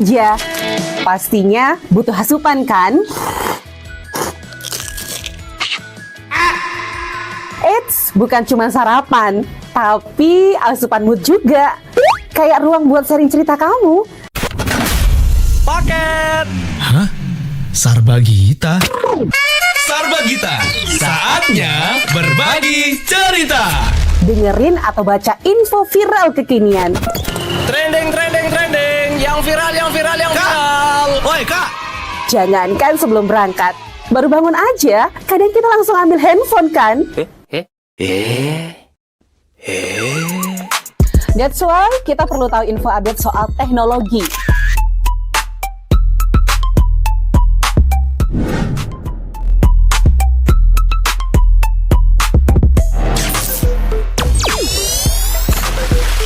Ya, pastinya butuh asupan kan? Eits, bukan cuma sarapan, tapi asupan mood juga. Kayak ruang buat sharing cerita kamu. Paket! Hah? Sarbagita? Sarbagita, saatnya berbagi cerita. Dengerin atau baca info viral kekinian. Trending, yang viral. Woi kak, Jangankan sebelum berangkat, baru bangun aja, kadang kita langsung ambil handphone kan? That's why kita perlu tahu info update soal teknologi.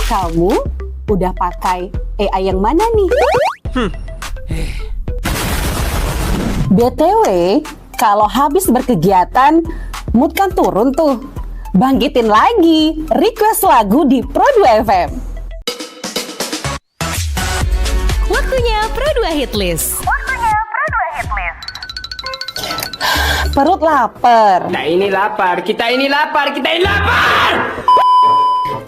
Kamu udah pakai AI yang mana nih? BTW, kalau habis berkegiatan, mood kan turun tuh. Bangkitin lagi, request lagu di Pro2 FM. Waktunya Pro2 Hitlist. Perut lapar. Kita ini lapar.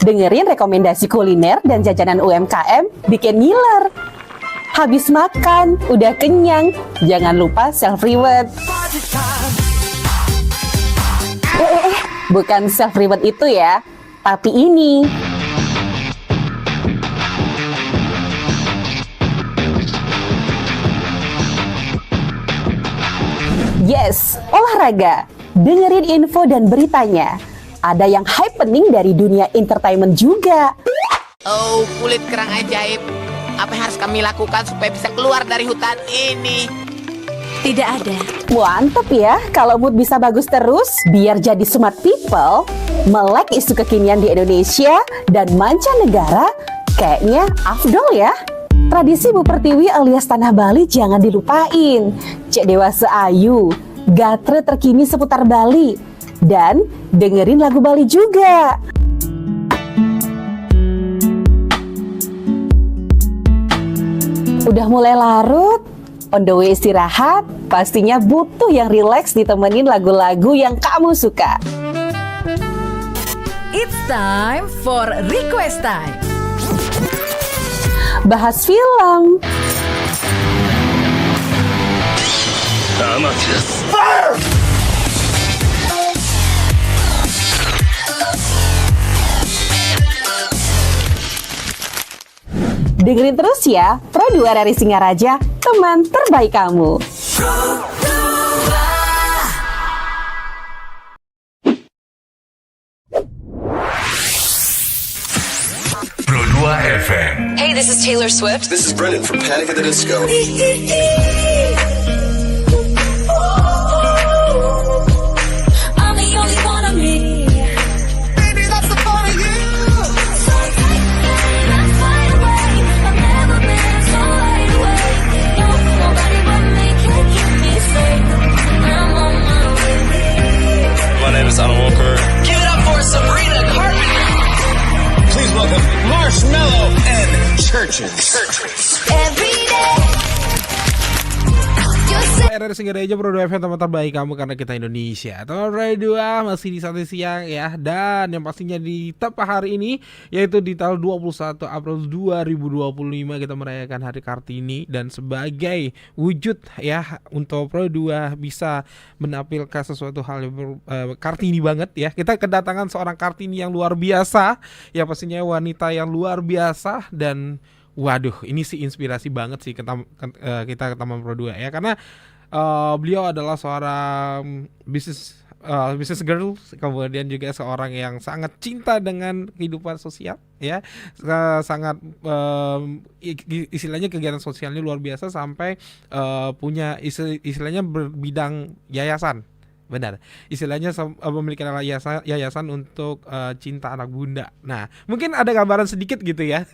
Dengerin rekomendasi kuliner dan jajanan UMKM bikin ngiler. Habis makan, udah kenyang, jangan lupa self-reward. Bukan self-reward itu ya, tapi ini. Yes, olahraga. Dengerin info dan beritanya. Ada yang happening dari dunia entertainment juga. Oh, kulit kerang ajaib. Apa yang harus kami lakukan supaya bisa keluar dari hutan ini? Tidak ada. Mantep ya, kalau mood bisa bagus terus, biar jadi smart people, melek isu kekinian di Indonesia dan mancanegara, kayaknya afdol ya. Tradisi Bu Pertiwi alias Tanah Bali jangan dilupain. Cek Dewasa Ayu, gatre terkini seputar Bali, dan dengerin lagu Bali juga. Udah mulai larut, on the way istirahat, pastinya butuh yang rileks ditemenin lagu-lagu yang kamu suka. It's time for Request Time. Bahas film, dengerin terus ya, Pro2 dari Singaraja, teman terbaik kamu. Pro2 FM. Hey, this is Taylor Swift. This is Brendan from Panic at the Disco. I'm the only one of me. Baby, that's the fun of you. So take me, let's fly away. I've never been so wide awake. No, nobody but me can keep me safe. I'm on my way. my name is Alan Walker. Give it up for Sabrina Carpenter. Please welcome Marshmello and Churches. Every day. You say RR Singaraja Pro2 FM, teman terbaik kamu karena kita Indonesia. Teman Pro2 masih di satu siang ya. Dan yang pastinya di tepat hari ini, yaitu di tanggal 21 April 2025, kita merayakan Hari Kartini. Dan sebagai wujud ya untuk Pro2 bisa menampilkan sesuatu hal yang Kartini banget ya, kita kedatangan seorang Kartini yang luar biasa. Ya pastinya wanita yang luar biasa. Dan waduh, ini sih inspirasi banget sih kita ke teman Pro2 ya, karena beliau adalah seorang business girl, kemudian juga seorang yang sangat cinta dengan kehidupan sosial ya, sangat istilahnya kegiatan sosialnya luar biasa sampai punya istilahnya berbidang yayasan. Benar, istilahnya memiliki yayasan untuk cinta anak bunda. Nah, mungkin ada gambaran sedikit gitu ya.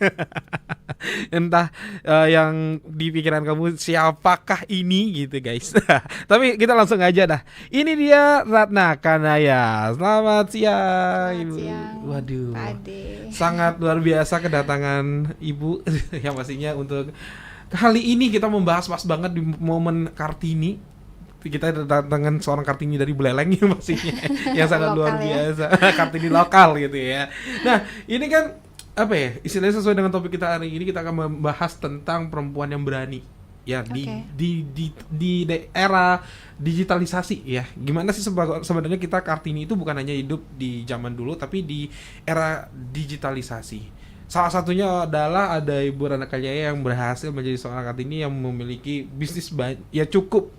Entah yang di pikiran kamu siapakah ini gitu guys. Tapi kita langsung aja dah. Ini dia Ratna Kanaya. Selamat siang Ibu. Waduh, Ade. sangat luar biasa kedatangan Ibu yang pastinya untuk kali ini kita membahas pas banget di momen Kartini. Kita kedatangan seorang Kartini dari Buleleng ya pastinya, yang sangat luar biasa. Kartini lokal gitu ya. Nah, ini kan apa ya? Istilahnya sesuai dengan topik kita hari ini, kita akan membahas tentang perempuan yang berani. Ya, di era digitalisasi ya. Gimana sih sebenarnya kita Kartini itu bukan hanya hidup di zaman dulu, tapi di era digitalisasi. Salah satunya adalah ada Ibu Rana Kaljaya yang berhasil menjadi seorang Kartini yang memiliki bisnis ya cukup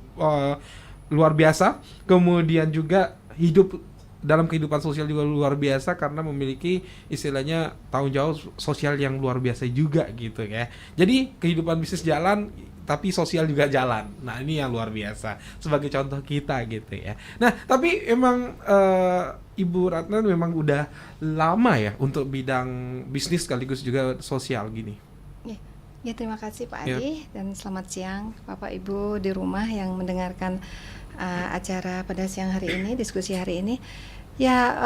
luar biasa. Kemudian juga hidup dalam kehidupan sosial juga luar biasa karena memiliki istilahnya tanggung jawab sosial yang luar biasa juga gitu ya. Jadi kehidupan bisnis jalan tapi sosial juga jalan. Nah, ini yang luar biasa sebagai contoh kita gitu ya. Nah, tapi emang Ibu Ratna memang udah lama ya untuk bidang bisnis sekaligus juga sosial gini. Ya, terima kasih Pak Adi dan selamat siang Bapak Ibu di rumah yang mendengarkan acara pada siang hari ini, diskusi hari ini. Ya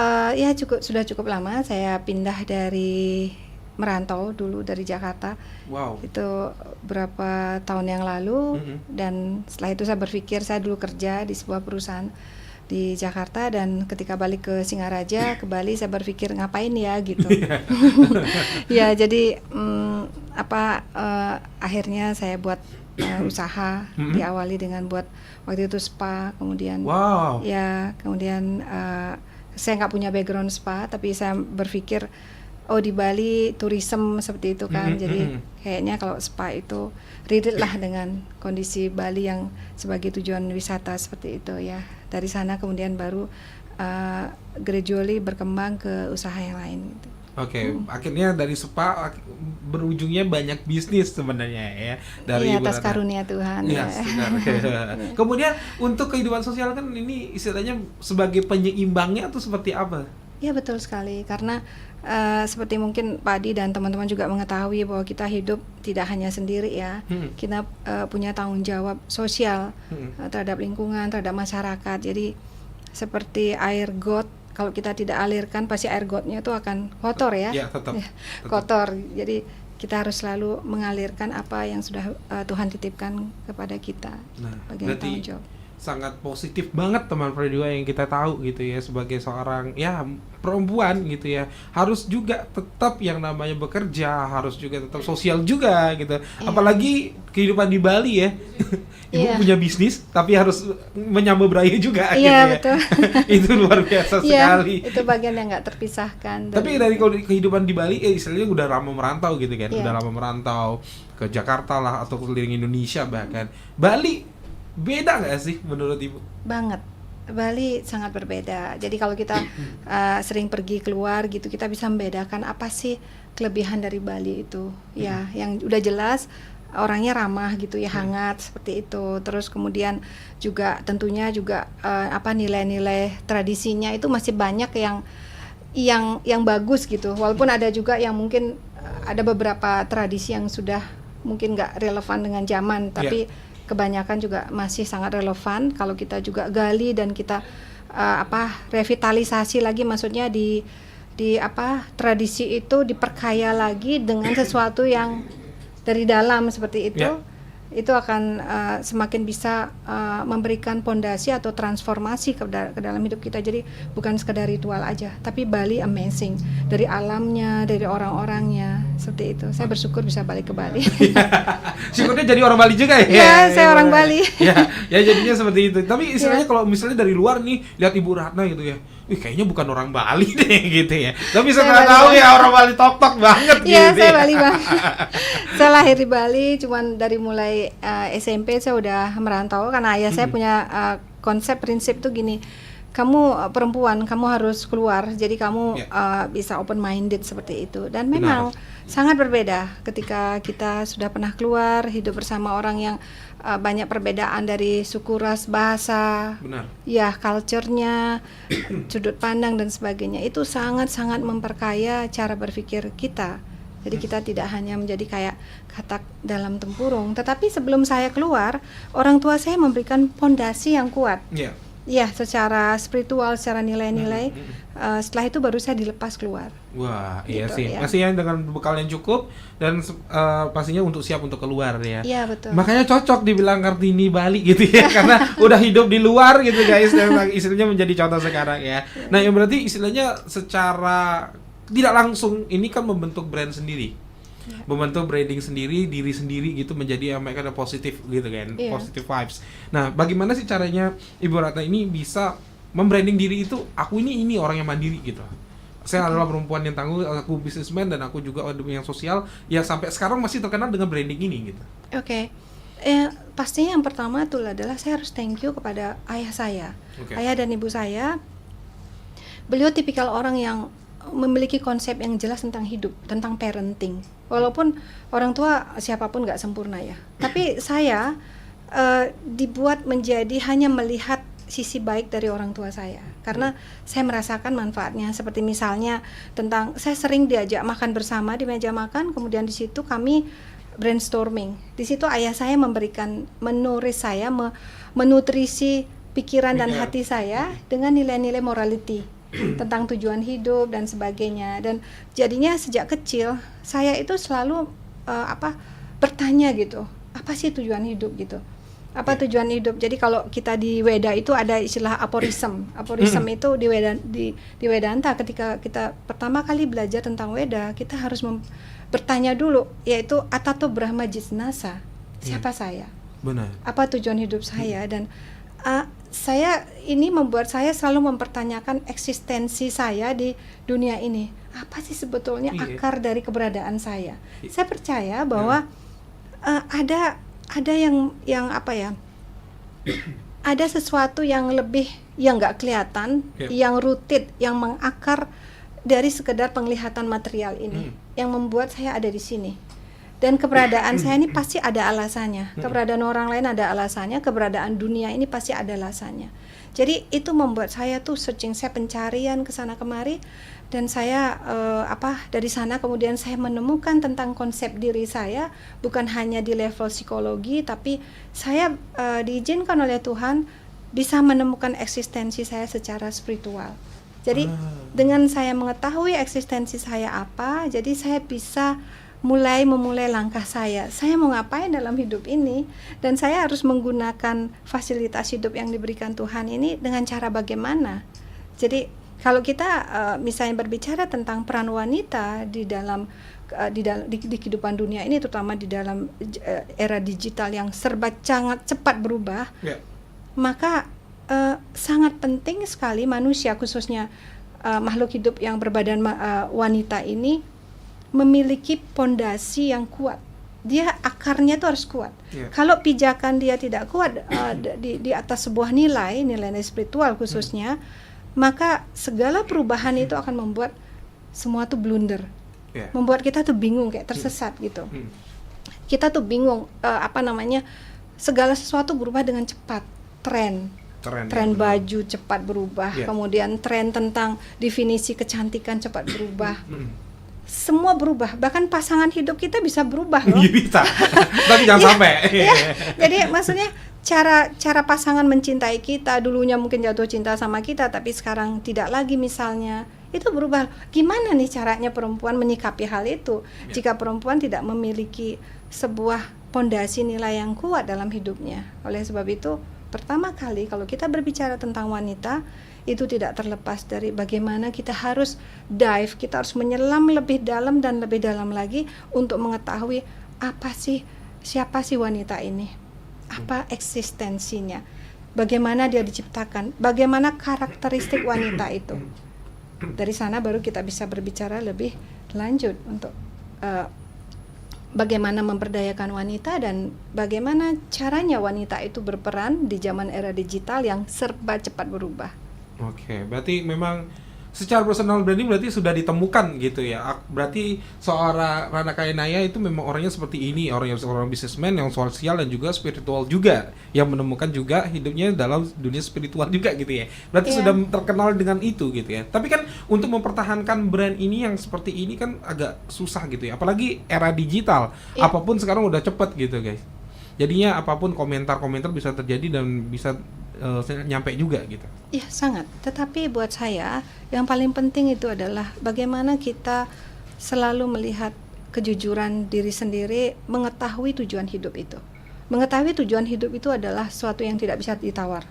sudah cukup lama saya pindah dari merantau dulu dari Jakarta. Wow. Itu berapa tahun yang lalu dan setelah itu saya berpikir saya dulu kerja di sebuah perusahaan di Jakarta dan ketika balik ke Singaraja ke Bali saya berpikir ngapain ya gitu. Ya jadi akhirnya saya buat usaha diawali dengan buat waktu itu spa, kemudian kemudian saya nggak punya background spa tapi saya berpikir di Bali tourism seperti itu kan, jadi kayaknya kalau spa itu relate lah dengan kondisi Bali yang sebagai tujuan wisata seperti itu ya. Dari sana kemudian baru gradually berkembang ke usaha yang lain gitu. Oke, akhirnya dari spa berujungnya banyak bisnis sebenarnya ya dari atas karunia Tuhan. Yes, ya. Kemudian untuk kehidupan sosial kan ini istilahnya sebagai penyeimbangnya atau seperti apa? Ya betul sekali, karena seperti mungkin Pak Adi dan teman-teman juga mengetahui bahwa kita hidup tidak hanya sendiri ya. Kita punya tanggung jawab sosial terhadap lingkungan, terhadap masyarakat. Jadi seperti air got, kalau kita tidak alirkan pasti air gotnya itu akan kotor ya. Ya, tetap. Kotor. Jadi kita harus selalu mengalirkan apa yang sudah Tuhan titipkan kepada kita. Nah, bagian tanggung jawab. Sangat positif banget teman Produa yang kita tahu gitu ya, sebagai seorang ya perempuan gitu ya, harus juga tetap yang namanya bekerja, harus juga tetap sosial juga gitu. Apalagi kehidupan di Bali ya. Ibu punya bisnis tapi harus menyambut beraya juga gitu ya. Betul. Itu luar biasa sekali. Itu bagian yang nggak terpisahkan. Tapi dari kehidupan di Bali istilahnya udah lama merantau gitu kan. Udah lama merantau ke Jakarta lah atau keliling Indonesia bahkan. Bali beda nggak sih menurut Ibu? Banget. Bali sangat berbeda. Jadi kalau kita sering pergi keluar gitu, kita bisa membedakan apa sih kelebihan dari Bali itu. Ya, yang udah jelas orangnya ramah gitu ya, hangat seperti itu. Terus kemudian juga tentunya juga nilai-nilai tradisinya itu masih banyak yang bagus gitu. Walaupun ada juga yang mungkin ada beberapa tradisi yang sudah mungkin nggak relevan dengan zaman, tapi kebanyakan juga masih sangat relevan kalau kita juga gali dan kita revitalisasi lagi, maksudnya di tradisi itu diperkaya lagi dengan sesuatu yang dari dalam seperti itu. Itu akan semakin bisa memberikan pondasi atau transformasi ke dalam hidup kita. Jadi bukan sekedar ritual aja, tapi Bali amazing dari alamnya, dari orang-orangnya seperti itu. Saya bersyukur bisa balik ke Bali. Syukurnya jadi orang Bali juga ya? Iya, saya orang Bali. Ya jadinya seperti itu. Tapi istilahnya kalau misalnya dari luar nih lihat Ibu Ratna gitu ya, kayaknya bukan orang Bali deh gitu ya. Tapi setelah tahu ya orang Bali tok-tok banget gitu. Iya, saya Bali banget. Saya lahir di Bali, cuman dari mulai SMP saya udah merantau karena ayah saya punya konsep prinsip tuh gini. Kamu perempuan, kamu harus keluar. Jadi kamu bisa open minded seperti itu. Dan memang sangat berbeda ketika kita sudah pernah keluar, hidup bersama orang yang banyak perbedaan dari suku, ras, bahasa, ya culture-nya, sudut pandang dan sebagainya. Itu sangat-sangat memperkaya cara berpikir kita. Jadi kita tidak hanya menjadi kayak katak dalam tempurung, tetapi sebelum saya keluar, orang tua saya memberikan pondasi yang kuat. Ya, secara spiritual, secara nilai-nilai. Setelah itu baru saya dilepas keluar. Wah, iya Gitu, sih. ya. Masih yang dengan bekal yang cukup dan pastinya untuk siap untuk keluar ya. Iya, betul. Makanya cocok dibilang Kartini Bali gitu ya, karena udah hidup di luar gitu guys, dan istilahnya menjadi contoh sekarang ya. Nah, yang berarti istilahnya secara tidak langsung ini kan membentuk brand sendiri. Membentuk branding sendiri, diri sendiri gitu, menjadi yang mereka ada positif gitu kan, positive vibes. Nah, bagaimana sih caranya Ibu Ratna ini bisa membranding diri itu, aku ini orang yang mandiri gitu. Saya adalah perempuan yang tangguh, aku businessman dan aku juga ada yang sosial yang sampai sekarang masih terkenal dengan branding ini gitu. Oke. Pastinya yang pertama itu adalah saya harus thank you kepada ayah saya. Ayah dan ibu saya. Beliau tipikal orang yang memiliki konsep yang jelas tentang hidup, tentang parenting. Walaupun orang tua siapapun nggak sempurna ya. Tapi saya dibuat menjadi hanya melihat sisi baik dari orang tua saya. Karena saya merasakan manfaatnya. Seperti misalnya tentang, saya sering diajak makan bersama di meja makan, kemudian di situ kami brainstorming. Di situ ayah saya menulis saya, menutrisi pikiran dan hati saya dengan nilai-nilai morality tentang tujuan hidup dan sebagainya. Dan jadinya sejak kecil saya itu selalu bertanya gitu, apa sih tujuan hidup gitu, apa tujuan hidup. Jadi kalau kita di Weda itu ada istilah aporism itu di Wedanta. Ketika kita pertama kali belajar tentang Weda, kita harus bertanya dulu, yaitu Atato Brahma Jisnasa, siapa saya, benar, apa tujuan hidup saya. Dan saya ini membuat saya selalu mempertanyakan eksistensi saya di dunia ini. Apa sih sebetulnya akar dari keberadaan saya? Saya percaya bahwa ada yang apa ya? Ada sesuatu yang lebih, yang nggak kelihatan, yang rooted, yang mengakar dari sekedar penglihatan material ini, yang membuat saya ada di sini. Dan keberadaan saya ini pasti ada alasannya. Keberadaan orang lain ada alasannya, keberadaan dunia ini pasti ada alasannya. Jadi itu membuat saya tuh searching, saya pencarian ke sana kemari, dan saya dari sana kemudian saya menemukan tentang konsep diri saya, bukan hanya di level psikologi, tapi saya diizinkan oleh Tuhan bisa menemukan eksistensi saya secara spiritual. Jadi dengan saya mengetahui eksistensi saya apa, jadi saya bisa memulai langkah saya mau ngapain dalam hidup ini, dan saya harus menggunakan fasilitas hidup yang diberikan Tuhan ini dengan cara bagaimana. Jadi kalau kita misalnya berbicara tentang peran wanita di dalam di kehidupan dunia ini, terutama di dalam era digital yang serba sangat cepat berubah, maka sangat penting sekali manusia, khususnya makhluk hidup yang berbadan wanita ini, memiliki pondasi yang kuat. Dia akarnya tuh harus kuat. Kalau pijakan dia tidak kuat di atas sebuah nilai spiritual khususnya, maka segala perubahan itu akan membuat semua tuh blunder. Membuat kita tuh bingung, kayak tersesat gitu. Kita tuh bingung, segala sesuatu berubah dengan cepat. Tren baju cepat berubah, kemudian tren tentang definisi kecantikan cepat berubah. Semua berubah, bahkan pasangan hidup kita bisa berubah loh. Bisa, tapi jangan sampai. Jadi maksudnya cara pasangan mencintai kita, dulunya mungkin jatuh cinta sama kita, tapi sekarang tidak lagi misalnya, itu berubah. Gimana nih caranya perempuan menyikapi hal itu? Jika perempuan tidak memiliki sebuah pondasi nilai yang kuat dalam hidupnya. Oleh sebab itu, pertama kali kalau kita berbicara tentang wanita, itu tidak terlepas dari bagaimana kita harus dive, kita harus menyelam lebih dalam dan lebih dalam lagi untuk mengetahui siapa sih wanita ini, apa eksistensinya, bagaimana dia diciptakan, bagaimana karakteristik wanita itu. Dari sana baru kita bisa berbicara lebih lanjut untuk bagaimana memberdayakan wanita dan bagaimana caranya wanita itu berperan di zaman era digital yang serba cepat berubah. Oke, berarti memang secara personal branding berarti sudah ditemukan gitu ya. Berarti seorang Rana Kayanaya itu memang orangnya seperti ini, seorang businessman yang sosial dan juga spiritual juga, yang menemukan juga hidupnya dalam dunia spiritual juga gitu ya. Berarti sudah terkenal dengan itu gitu ya. Tapi kan untuk mempertahankan brand ini yang seperti ini kan agak susah gitu ya. Apalagi era digital, apapun sekarang udah cepet gitu guys. Jadinya apapun komentar-komentar bisa terjadi dan bisa nyampe juga gitu. Iya, sangat. Tetapi buat saya yang paling penting itu adalah bagaimana kita selalu melihat kejujuran diri sendiri, mengetahui tujuan hidup itu. Mengetahui tujuan hidup itu adalah sesuatu yang tidak bisa ditawar.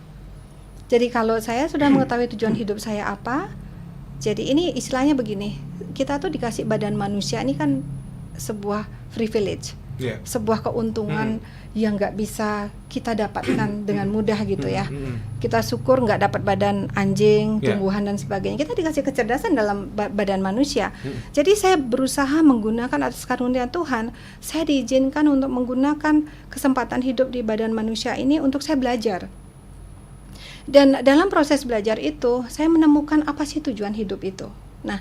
Jadi kalau saya sudah mengetahui tujuan hidup saya apa, jadi ini istilahnya begini, kita tuh dikasih badan manusia ini kan sebuah privilege, sebuah keuntungan yang nggak bisa kita dapatkan dengan mudah gitu ya. Kita syukur nggak dapat badan anjing, tumbuhan dan sebagainya. Kita dikasih kecerdasan dalam badan manusia. Jadi saya berusaha menggunakan atas karunia Tuhan, saya diizinkan untuk menggunakan kesempatan hidup di badan manusia ini untuk saya belajar. Dan dalam proses belajar itu, saya menemukan apa sih tujuan hidup itu. Nah,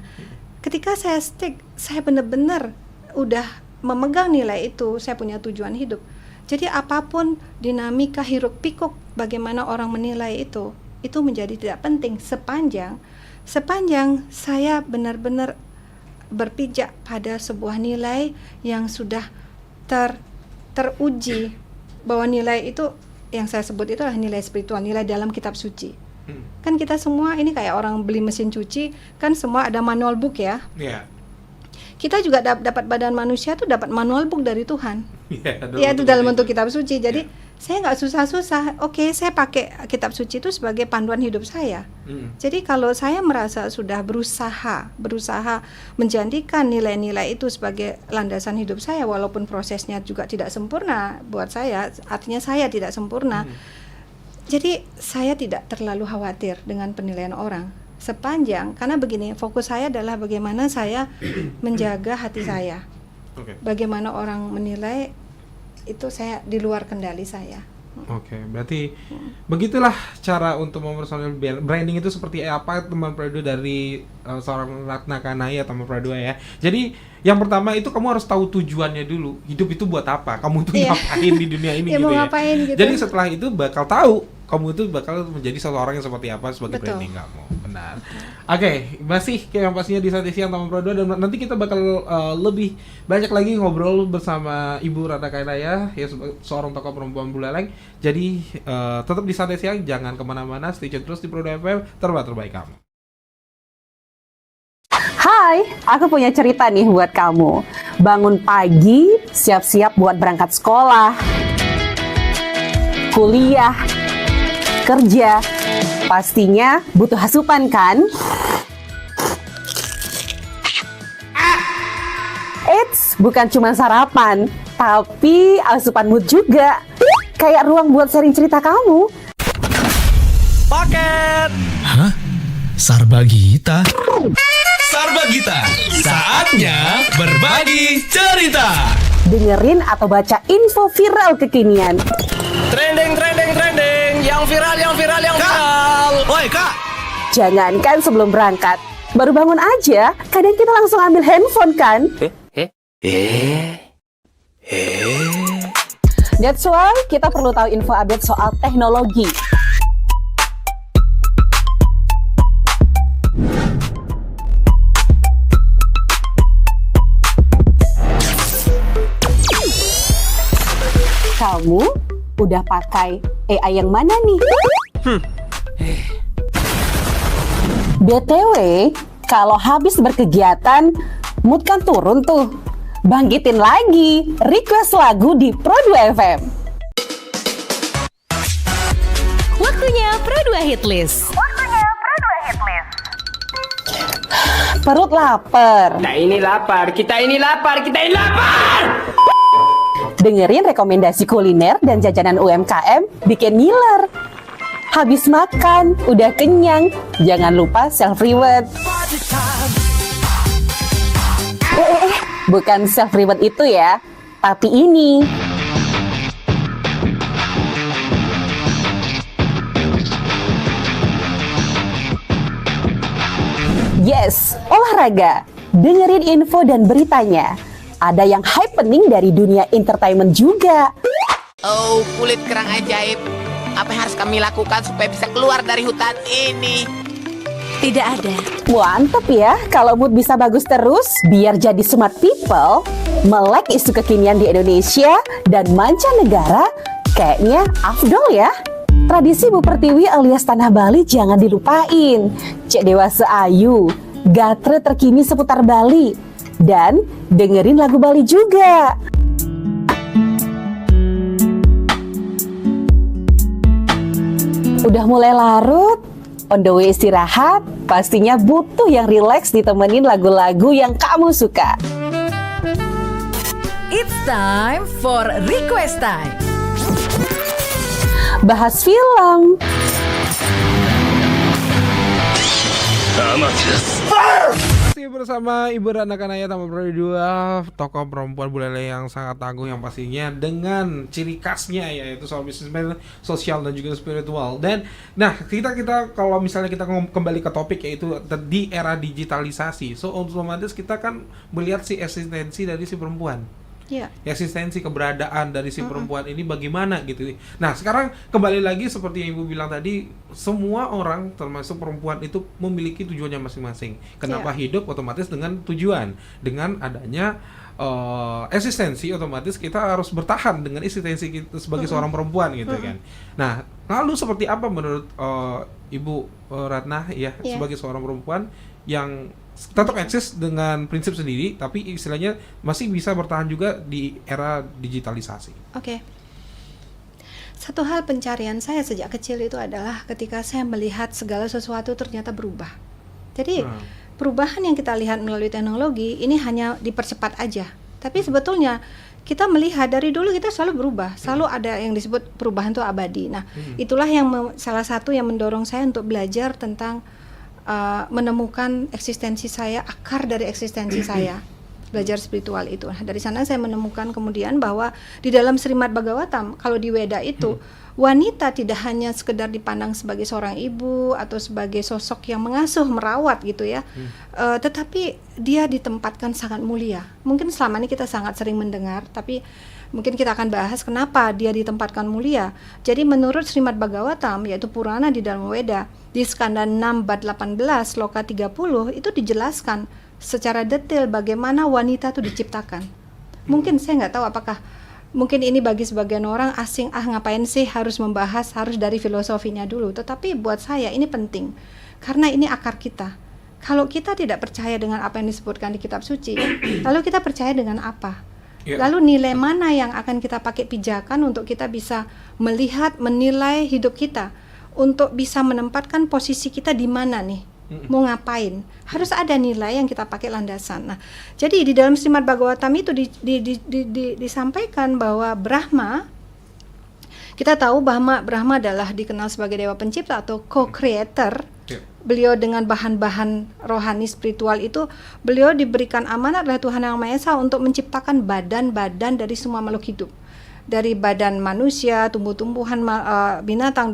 ketika saya stick, saya benar-benar udah memegang nilai itu, saya punya tujuan hidup. Jadi apapun dinamika hiruk pikuk bagaimana orang menilai itu menjadi tidak penting sepanjang saya benar-benar berpijak pada sebuah nilai yang sudah teruji, bahwa nilai itu yang saya sebut itu adalah nilai spiritual, nilai dalam kitab suci. Kan kita semua ini kayak orang beli mesin cuci, kan semua ada manual book ya. Kita juga dapat badan manusia tuh dapat manual book dari Tuhan. Ya itu dalam bentuk kitab suci. Jadi saya nggak susah-susah. Oke, saya pakai kitab suci itu sebagai panduan hidup saya. Jadi kalau saya merasa sudah berusaha menjadikan nilai-nilai itu sebagai landasan hidup saya, walaupun prosesnya juga tidak sempurna buat saya, artinya saya tidak sempurna. Jadi saya tidak terlalu khawatir dengan penilaian orang. Sepanjang, karena begini, fokus saya adalah bagaimana saya menjaga hati saya. Bagaimana orang menilai itu saya di luar kendali saya. Oke, berarti begitulah cara untuk mempersonal branding itu seperti apa teman Prado dari seorang Ratna Kanaya teman Prado ya. Jadi yang pertama itu kamu harus tahu tujuannya dulu. Hidup itu buat apa? Kamu tuh ngapain di dunia ini gitu ya. Gitu. Jadi setelah itu bakal tahu kamu itu bakal menjadi seseorang yang seperti apa sebagai branding kamu. Benar. Oke, masih kayak yang pastinya di Sate Siang teman Prado, dan nanti kita bakal lebih banyak lagi ngobrol bersama Ibu Ratna Kanaya ya, seorang tokoh perempuan Buleleng. Jadi tetap di Sate Siang, jangan kemana-mana, stay tune terus di Prado FM, terbaik kamu. Hai, aku punya cerita nih buat kamu. Bangun pagi, siap-siap buat berangkat sekolah, kuliah, kerja, pastinya butuh asupan kan? Eits, bukan cuma sarapan, tapi asupan mood juga. Kayak ruang buat sharing cerita kamu. Paket! Hah? Sarbagita? Sarbagita, saatnya berbagi cerita. Dengerin atau baca info viral kekinian. Trending, yang viral. Woi Kak! Jangankan sebelum berangkat, baru bangun aja, kadang kita langsung ambil handphone kan? That's why kita perlu tahu info update soal teknologi. Kamu udah pakai AI yang mana nih? BTW, kalau habis berkegiatan, mood kan turun tuh. Bangkitin lagi, request lagu di Pro2 FM. Waktunya Pro2 Hitlist. Perut lapar. Kita ini lapar. Dengerin rekomendasi kuliner dan jajanan UMKM bikin ngiler. Habis makan, udah kenyang, jangan lupa self-reward. Bukan self-reward itu ya, tapi ini. Yes, olahraga. Dengerin info dan beritanya. Ada yang happening dari dunia entertainment juga. Oh, kulit kerang ajaib. Apa yang harus kami lakukan supaya bisa keluar dari hutan ini? Tidak ada. Mantep ya, kalau mood bisa bagus terus, biar jadi smart people, melek isu kekinian di Indonesia dan mancanegara, kayaknya afdol ya. Tradisi Bu Pertiwi alias Tanah Bali jangan dilupain. Cek dewasa ayu, gatre terkini seputar Bali, dan dengerin lagu Bali juga. Udah mulai larut, on the way istirahat, pastinya butuh yang rileks ditemenin lagu-lagu yang kamu suka. It's time for Request Time. Bahas film, Masih bersama Ibu Ratna Kanaya Taman Perahu 2, tokoh perempuan bulele yang sangat tangguh yang pastinya dengan ciri khasnya yaitu soal bisnismen, sosial dan juga spiritual. Dan nah kita kalau misalnya kita kembali ke topik yaitu di era digitalisasi, so otomatis kita kan melihat si eksistensi dari si perempuan. Iya. Eksistensi keberadaan dari si perempuan ini bagaimana gitu. Nah sekarang kembali lagi seperti yang Ibu bilang tadi, semua orang termasuk perempuan itu memiliki tujuannya masing-masing. Kenapa hidup otomatis dengan tujuan. Dengan adanya eksistensi otomatis kita harus bertahan dengan eksistensi kita sebagai seorang perempuan gitu kan. Nah lalu seperti apa menurut Ibu Ratna ya sebagai seorang perempuan yang tetap eksis dengan prinsip sendiri, tapi istilahnya masih bisa bertahan juga di era digitalisasi. Oke. Satu hal pencarian saya sejak kecil itu adalah ketika saya melihat segala sesuatu ternyata berubah. Jadi perubahan yang kita lihat melalui teknologi ini hanya dipercepat aja. Tapi sebetulnya kita melihat dari dulu kita selalu berubah, selalu ada yang disebut perubahan itu abadi. Nah, itulah yang salah satu yang mendorong saya untuk belajar tentang menemukan eksistensi saya, akar dari eksistensi saya, belajar spiritual itu. Nah, dari sana saya menemukan kemudian bahwa di dalam Srimad Bhagavatam, kalau di Weda itu, wanita tidak hanya sekedar dipandang sebagai seorang ibu atau sebagai sosok yang mengasuh, merawat gitu ya, tetapi dia ditempatkan sangat mulia. Mungkin selama ini kita sangat sering mendengar, tapi mungkin kita akan bahas kenapa dia ditempatkan mulia. Jadi menurut Srimad Bhagavatam, yaitu Purana di dalam Weda, di skanda 6 bab 18 loka 30 itu dijelaskan secara detail bagaimana wanita itu diciptakan. Mungkin saya nggak tahu apakah mungkin ini bagi sebagian orang asing, ngapain sih harus membahas, harus dari filosofinya dulu. Tetapi buat saya ini penting karena ini akar kita. Kalau kita tidak percaya dengan apa yang disebutkan di kitab suci, lalu kita percaya dengan apa? Lalu nilai mana yang akan kita pakai pijakan untuk kita bisa melihat, menilai hidup kita, untuk bisa menempatkan posisi kita di mana nih, mau ngapain? Harus ada nilai yang kita pakai landasan. Nah, jadi di dalam Srimad Bhagavatam itu disampaikan bahwa Brahma, kita tahu bahwa Brahma adalah dikenal sebagai dewa pencipta atau co-creator. Beliau dengan bahan-bahan rohani spiritual itu, beliau diberikan amanat oleh Tuhan Yang Maha Esa untuk menciptakan badan-badan dari semua makhluk hidup. Dari badan manusia, tumbuh-tumbuhan, binatang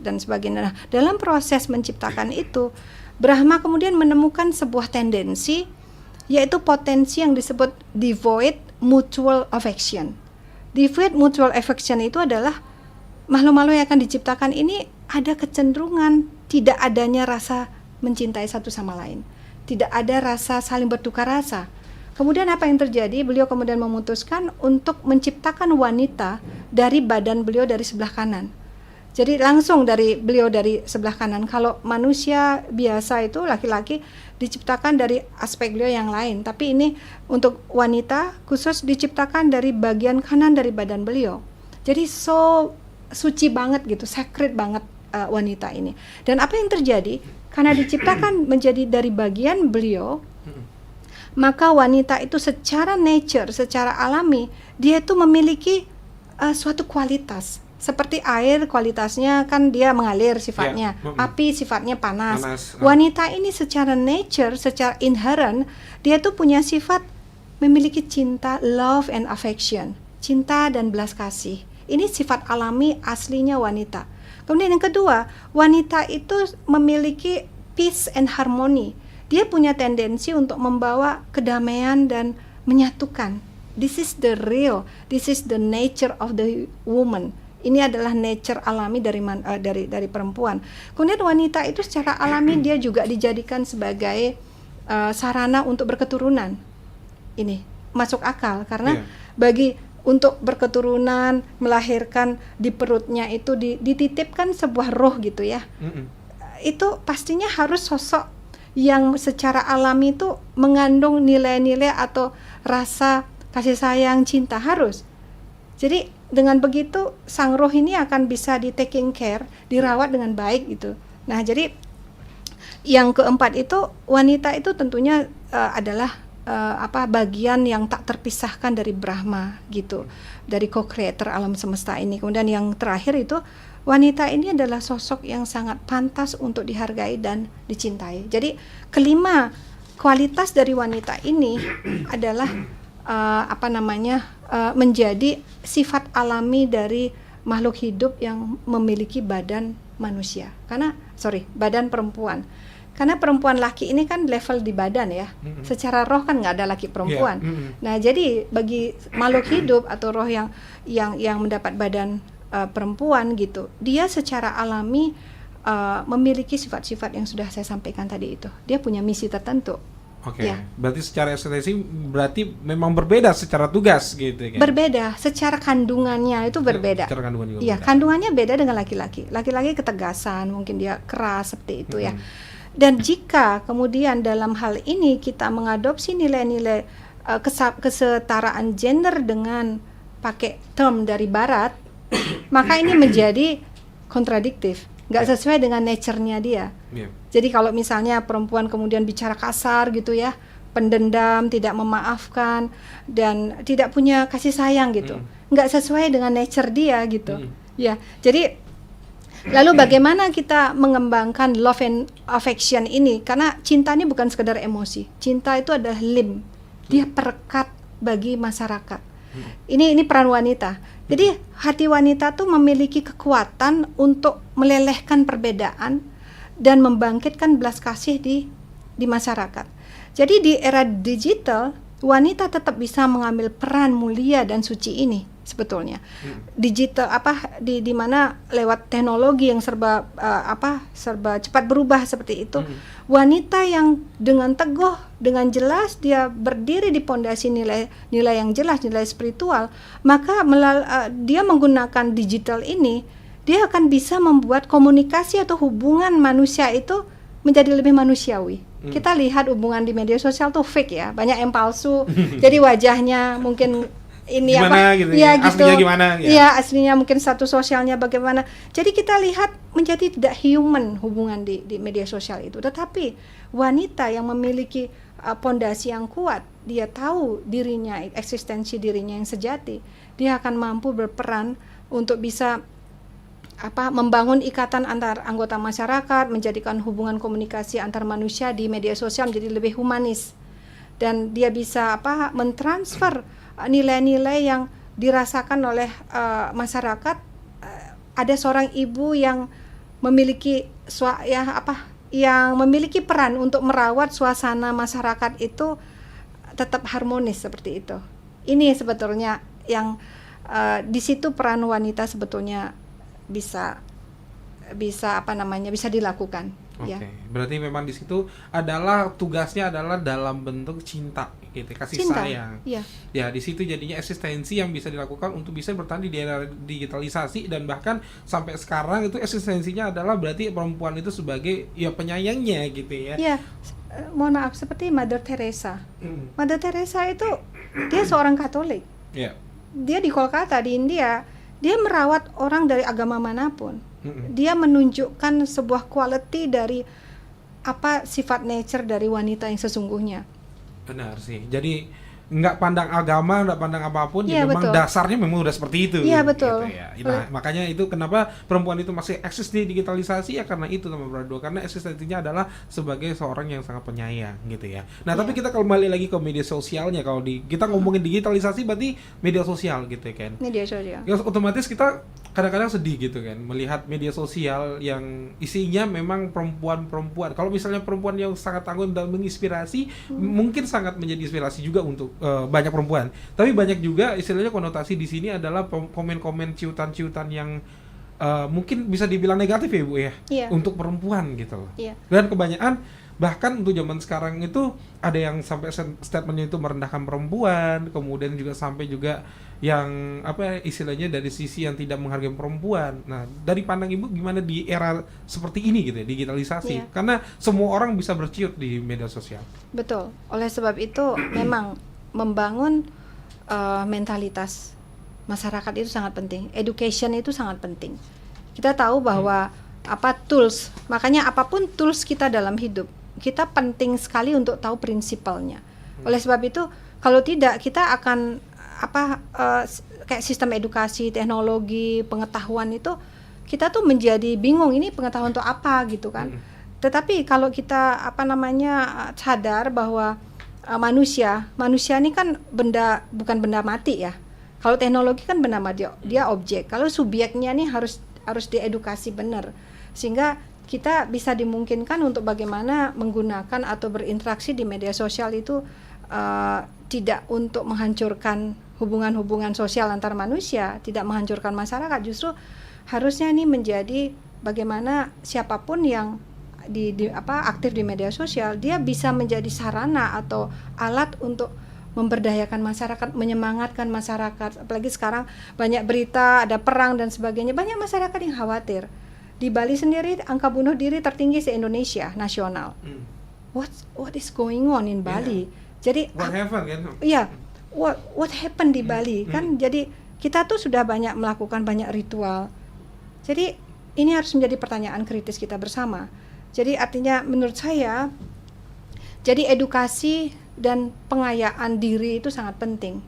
dan sebagainya. Nah, dalam proses menciptakan itu, Brahma kemudian menemukan sebuah tendensi, yaitu potensi yang disebut devoid mutual affection. Devoid mutual affection itu adalah makhluk-makhluk yang akan diciptakan ini ada kecenderungan tidak adanya rasa mencintai satu sama lain, tidak ada rasa saling bertukar rasa. Kemudian apa yang terjadi? Beliau kemudian memutuskan untuk menciptakan wanita dari badan beliau dari sebelah kanan. Jadi langsung dari beliau dari sebelah kanan. Kalau manusia biasa itu laki-laki diciptakan dari aspek beliau yang lain. Tapi ini untuk wanita khusus diciptakan dari bagian kanan dari badan beliau. Jadi suci banget gitu, sacred banget wanita ini. Dan apa yang terjadi? Karena diciptakan menjadi dari bagian beliau, maka wanita itu secara nature, secara alami, dia itu memiliki suatu kualitas. Seperti air, kualitasnya kan dia mengalir sifatnya, api sifatnya panas. Wanita ini secara nature, secara inherent, dia itu punya sifat memiliki cinta, love and affection, cinta dan belas kasih. Ini sifat alami aslinya wanita. Kemudian yang kedua, wanita itu memiliki peace and harmony. Dia punya tendensi untuk membawa kedamaian dan menyatukan. This is the real, this is the nature of the woman. Ini adalah nature alami dari perempuan. Kemudian wanita itu secara alami dia juga dijadikan sebagai sarana untuk berketurunan. Ini masuk akal karena bagi untuk berketurunan, melahirkan di perutnya itu dititipkan sebuah roh gitu ya. Itu pastinya harus sosok yang secara alami itu mengandung nilai-nilai atau rasa kasih sayang, cinta, harus. Jadi dengan begitu sang roh ini akan bisa di taking care, dirawat dengan baik gitu. Nah, jadi yang keempat itu, wanita itu tentunya adalah bagian yang tak terpisahkan dari Brahma gitu, dari co-creator alam semesta ini. Kemudian yang terakhir itu, wanita ini adalah sosok yang sangat pantas untuk dihargai dan dicintai. Jadi kelima kualitas dari wanita ini adalah menjadi sifat alami dari makhluk hidup yang memiliki badan manusia. Badan perempuan. Karena perempuan laki ini kan level di badan ya. Secara roh kan nggak ada laki perempuan. Nah, jadi bagi makhluk hidup atau roh yang mendapat badan perempuan gitu, dia secara alami memiliki sifat-sifat yang sudah saya sampaikan tadi itu. Dia punya misi tertentu. Oke, berarti secara eksistensi berarti memang berbeda secara tugas gitu kan? Berbeda, secara kandungannya itu berbeda. Secara kandungan juga Iya, beda. kandungannya beda dengan laki-laki. Laki-laki ketegasan, mungkin dia keras seperti itu ya. Dan jika kemudian dalam hal ini kita mengadopsi nilai-nilai kesetaraan gender dengan pakai term dari barat, maka ini menjadi kontradiktif, nggak sesuai dengan nature-nya dia. Jadi kalau misalnya perempuan kemudian bicara kasar gitu ya, pendendam, tidak memaafkan, dan tidak punya kasih sayang gitu, nggak sesuai dengan nature dia gitu. Ya, jadi lalu bagaimana kita mengembangkan love and affection ini? Karena cinta ini bukan sekedar emosi. Cinta itu adalah limb. Dia perekat bagi masyarakat. Ini peran wanita. Jadi hati wanita tuh memiliki kekuatan untuk melelehkan perbedaan dan membangkitkan belas kasih di masyarakat. Jadi di era digital, wanita tetap bisa mengambil peran mulia dan suci ini sebetulnya. Digital di mana lewat teknologi yang serba cepat berubah seperti itu, wanita yang dengan teguh, dengan jelas dia berdiri di pondasi nilai yang jelas, nilai spiritual, maka dia menggunakan digital ini, dia akan bisa membuat komunikasi atau hubungan manusia itu menjadi lebih manusiawi. Kita lihat hubungan di media sosial tuh fake ya, banyak yang palsu. Jadi wajahnya mungkin ini gimana, gitu, ya gitu. Aslinya gimana? Ya, aslinya mungkin status sosialnya bagaimana. Jadi kita lihat menjadi tidak human hubungan di media sosial itu. Tetapi wanita yang memiliki pondasi yang kuat, dia tahu dirinya, eksistensi dirinya yang sejati, dia akan mampu berperan untuk bisa membangun ikatan antar anggota masyarakat, menjadikan hubungan komunikasi antar manusia di media sosial menjadi lebih humanis, dan dia bisa mentransfer nilai-nilai yang dirasakan oleh masyarakat. Ada seorang ibu yang memiliki yang memiliki peran untuk merawat suasana masyarakat itu tetap harmonis seperti itu. Ini sebetulnya yang di situ peran wanita sebetulnya bisa dilakukan. Oke, berarti memang di situ adalah tugasnya adalah dalam bentuk cinta, gitu, kasih sayang. Iya. Ya, di situ jadinya eksistensi yang bisa dilakukan untuk bisa bertahan di era digitalisasi, dan bahkan sampai sekarang itu eksistensinya adalah berarti perempuan itu sebagai penyayangnya gitu ya. Iya. Mohon maaf, seperti Mother Teresa. Mother Teresa itu dia seorang Katolik. Iya. Dia di Kolkata di India, dia merawat orang dari agama manapun. Dia menunjukkan sebuah quality dari sifat nature dari wanita yang sesungguhnya. Benar sih. Jadi nggak pandang agama, nggak pandang apapun, ya, memang betul. dasarnya memang udah seperti itu. Iya, betul. Gitu ya. Nah, makanya itu kenapa perempuan itu masih eksis di digitalisasi ya, karena itu teman berdua, karena eksistensinya adalah sebagai seorang yang sangat penyayang gitu ya. Nah, tapi kita kembali lagi ke media sosialnya. Kalau kita ngomongin digitalisasi berarti media sosial gitu ya kan. Media sosial. Ya, otomatis kita kadang-kadang sedih gitu kan melihat media sosial yang isinya memang perempuan-perempuan. Kalau misalnya perempuan yang sangat tangguh dan menginspirasi, mungkin sangat menjadi inspirasi juga untuk banyak perempuan. Tapi banyak juga istilahnya konotasi di sini adalah komen-komen ciutan-ciutan yang mungkin bisa dibilang negatif ya Bu ya, Iya. untuk perempuan gitu loh. Iya. Dan kebanyakan Bahkan untuk zaman sekarang itu ada yang sampai statementnya itu merendahkan perempuan, kemudian juga sampai juga yang istilahnya dari sisi yang tidak menghargai perempuan. Nah, dari pandang Ibu gimana di era seperti ini gitu ya, digitalisasi? Karena semua orang bisa berciut di media sosial. Betul. Oleh sebab itu memang membangun mentalitas masyarakat itu sangat penting. Education itu sangat penting. Kita tahu bahwa tools, makanya apapun tools kita dalam hidup, kita penting sekali untuk tahu prinsipalnya. Oleh sebab itu, kalau tidak kita akan kayak sistem edukasi, teknologi, pengetahuan itu kita tuh menjadi bingung, ini pengetahuan untuk apa gitu kan. Tetapi kalau kita sadar bahwa manusia ini kan bukan benda mati ya. Kalau teknologi kan benda mati, dia objek. Kalau subjeknya nih harus diedukasi benar, sehingga kita bisa dimungkinkan untuk bagaimana menggunakan atau berinteraksi di media sosial itu tidak untuk menghancurkan hubungan-hubungan sosial antar manusia, tidak menghancurkan masyarakat. Justru harusnya ini menjadi bagaimana siapapun yang aktif di media sosial, dia bisa menjadi sarana atau alat untuk memberdayakan masyarakat, menyemangatkan masyarakat. Apalagi sekarang banyak berita, ada perang dan sebagainya, banyak masyarakat yang khawatir. Di Bali sendiri angka bunuh diri tertinggi se-Indonesia nasional. What is going on in Bali? Jadi What happened kan? Iya. What happened di Bali kan? Jadi kita tuh sudah banyak melakukan banyak ritual. Jadi ini harus menjadi pertanyaan kritis kita bersama. Jadi artinya menurut saya, jadi edukasi dan pengayaan diri itu sangat penting.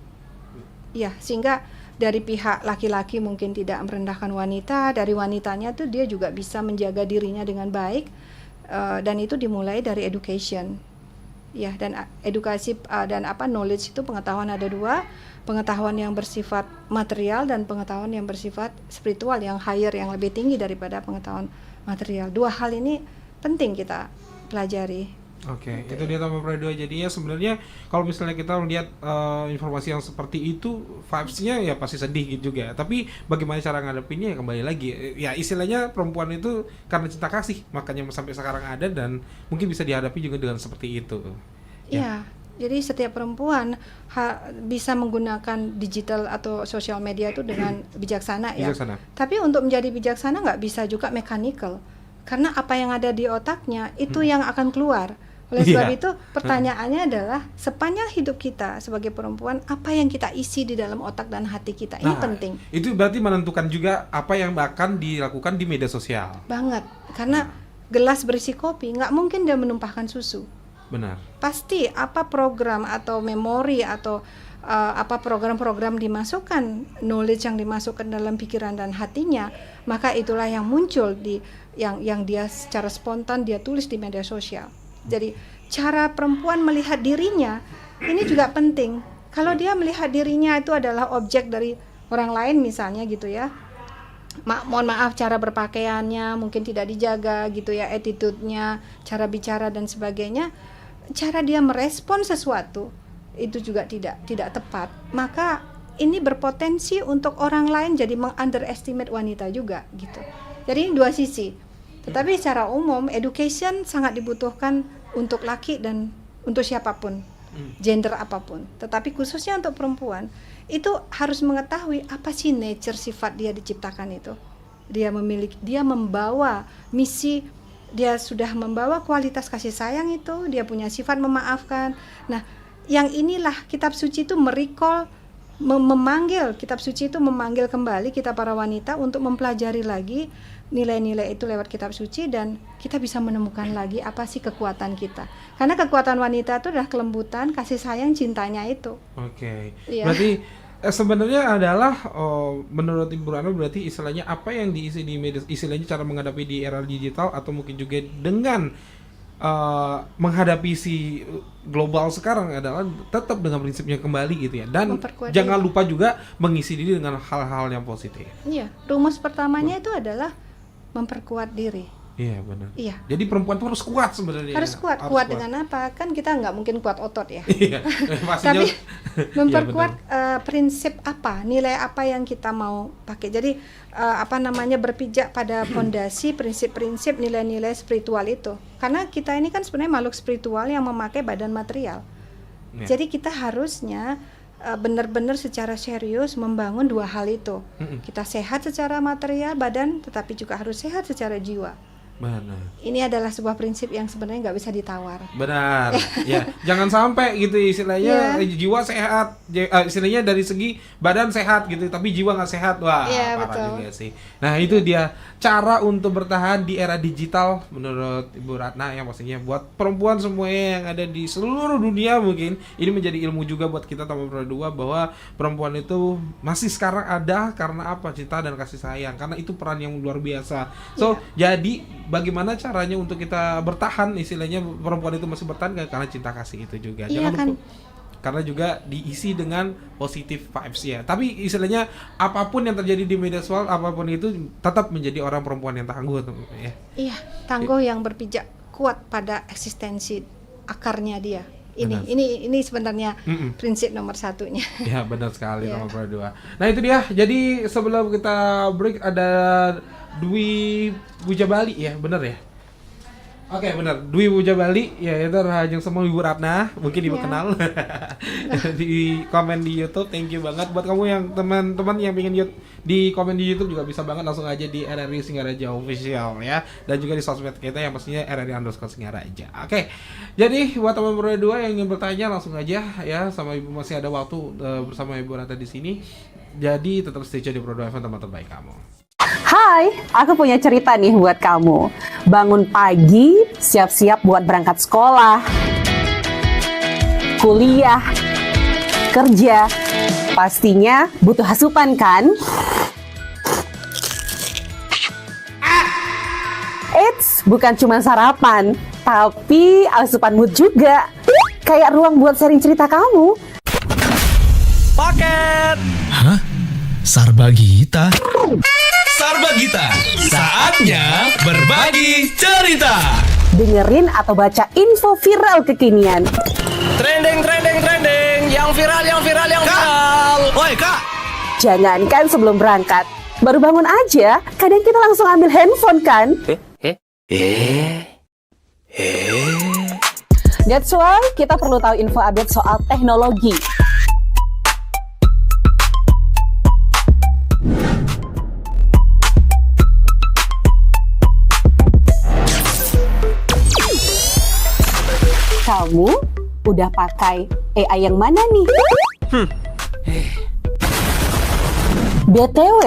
Ya, sehingga dari pihak laki-laki mungkin tidak merendahkan wanita, dari wanitanya tuh dia juga bisa menjaga dirinya dengan baik, dan itu dimulai dari education. Ya, dan edukasi dan knowledge itu pengetahuan ada dua, pengetahuan yang bersifat material dan pengetahuan yang bersifat spiritual yang higher, yang lebih tinggi daripada pengetahuan material. Dua hal ini penting kita pelajari. Oke, itu dia Teman Peradio. Jadinya sebenarnya kalau misalnya kita melihat informasi yang seperti itu, vibes-nya ya pasti sedih gitu juga. Tapi bagaimana cara ngadepinnya ya kembali lagi. Ya istilahnya perempuan itu karena cinta kasih, makanya sampai sekarang ada dan mungkin bisa dihadapi juga dengan seperti itu. Iya, jadi setiap perempuan bisa menggunakan digital atau sosial media itu dengan bijaksana ya. Tapi untuk menjadi bijaksana nggak bisa juga mechanical. Karena apa yang ada di otaknya itu yang akan keluar. Oleh sebab itu pertanyaannya adalah sepanjang hidup kita sebagai perempuan, apa yang kita isi di dalam otak dan hati kita, ini penting. Itu berarti menentukan juga apa yang akan dilakukan di media sosial. Banget, karena gelas berisi kopi nggak mungkin dia menumpahkan susu. Benar. Pasti apa program atau memori atau apa program-program dimasukkan, knowledge yang dimasukkan dalam pikiran dan hatinya, maka itulah yang muncul di yang dia secara spontan dia tulis di media sosial. Jadi cara perempuan melihat dirinya ini juga penting. Kalau dia melihat dirinya itu adalah objek dari orang lain misalnya gitu ya, mohon maaf cara berpakaiannya mungkin tidak dijaga gitu ya, attitude-nya, cara bicara dan sebagainya, cara dia merespon sesuatu itu juga tidak tepat, maka ini berpotensi untuk orang lain jadi meng-underestimate wanita juga gitu. Jadi ini dua sisi. Tetapi secara umum education sangat dibutuhkan untuk laki dan untuk siapapun, gender apapun. Tetapi khususnya untuk perempuan itu harus mengetahui apa sih nature sifat dia diciptakan itu. Dia membawa misi, dia sudah membawa kualitas kasih sayang itu, dia punya sifat memaafkan. Nah, yang inilah kitab suci itu memanggil kitab suci itu memanggil kembali kita para wanita untuk mempelajari lagi nilai-nilai itu lewat kitab suci, dan kita bisa menemukan lagi apa sih kekuatan kita. Karena kekuatan wanita itu adalah kelembutan, kasih sayang, cintanya itu. Oke. Iya. Berarti sebenarnya adalah menurut Ibu Rano berarti istilahnya apa yang diisi di media, istilahnya cara menghadapi di era digital atau mungkin juga dengan menghadapi si global sekarang adalah tetap dengan prinsipnya kembali gitu ya, dan jangan lupa juga mengisi diri dengan hal-hal yang positif. Iya, rumus pertamanya itu adalah memperkuat diri. Iya benar. Iya. Jadi perempuan tuh harus kuat sebenarnya. Harus kuat. Kuat dengan apa? Kan kita nggak mungkin kuat otot ya. Iya. Pastinya. Tapi memperkuat Iya, prinsip apa, nilai apa yang kita mau pakai. Jadi berpijak pada fondasi prinsip-prinsip nilai-nilai spiritual itu. Karena kita ini kan sebenarnya makhluk spiritual yang memakai badan material. Iya. Jadi kita harusnya benar-benar secara serius membangun dua hal itu. Kita sehat secara material badan, tetapi juga harus sehat secara jiwa. Benar. Ini adalah sebuah prinsip yang sebenarnya nggak bisa ditawar. Benar. Ya, jangan sampai gitu istilahnya jiwa sehat, istilahnya dari segi badan sehat gitu, tapi jiwa nggak sehat. Wah, parah betul. juga sih. Nah, itu dia cara untuk bertahan di era digital menurut Ibu Ratna yang pastinya buat perempuan semuanya yang ada di seluruh dunia mungkin ini menjadi ilmu juga buat kita teman berdua bahwa perempuan itu masih sekarang ada karena apa? Cinta dan kasih sayang. Karena itu peran yang luar biasa. So, jadi bagaimana caranya untuk kita bertahan istilahnya perempuan itu masih bertahan karena cinta kasih itu juga. Iya, Jangan kan? lupa karena juga diisi dengan positive vibes ya. Tapi istilahnya apapun yang terjadi di media sosial apapun itu tetap menjadi orang perempuan yang tangguh ya. Iya, tangguh yang berpijak kuat pada eksistensi akarnya dia. Benar. Ini sebenarnya prinsip nomor satunya. Ya benar sekali Ya. nomor berdua. Nah itu dia. Jadi sebelum kita break ada Dwi Bujabali ya, benar ya? Oke benar, Dwi Bujabali ya itu Rahajeng sama Ibu Ratna, mungkin Ibu Ya. kenal di komen di YouTube. Thank you banget buat kamu yang teman-teman yang pengen di komen di YouTube juga bisa banget langsung aja di RRI Singaraja Official ya, dan juga di sosmed kita yang pastinya RRI_Singaraja. Oke, jadi buat teman berdua yang ingin bertanya langsung aja ya, sama Ibu masih ada waktu bersama Ibu Ratna di sini. Jadi tetap stay tune di Pro 2 FM, teman terbaik kamu. Hai, aku punya cerita nih buat kamu. Bangun pagi, siap-siap buat berangkat sekolah, kuliah, kerja. Pastinya butuh asupan kan? Eits, bukan cuma sarapan, tapi asupan mood juga. Kayak ruang buat sharing cerita kamu. Paket Hah? Sarbagita? Sarbagita, saatnya berbagi cerita. Dengerin atau baca info viral kekinian. Trending, yang viral, yang viral. Woi Kak, Jangankan sebelum berangkat, baru bangun aja, kadang kita langsung ambil handphone kan? That's why kita perlu tahu info update soal teknologi. Kamu udah pakai AI yang mana nih? BTW,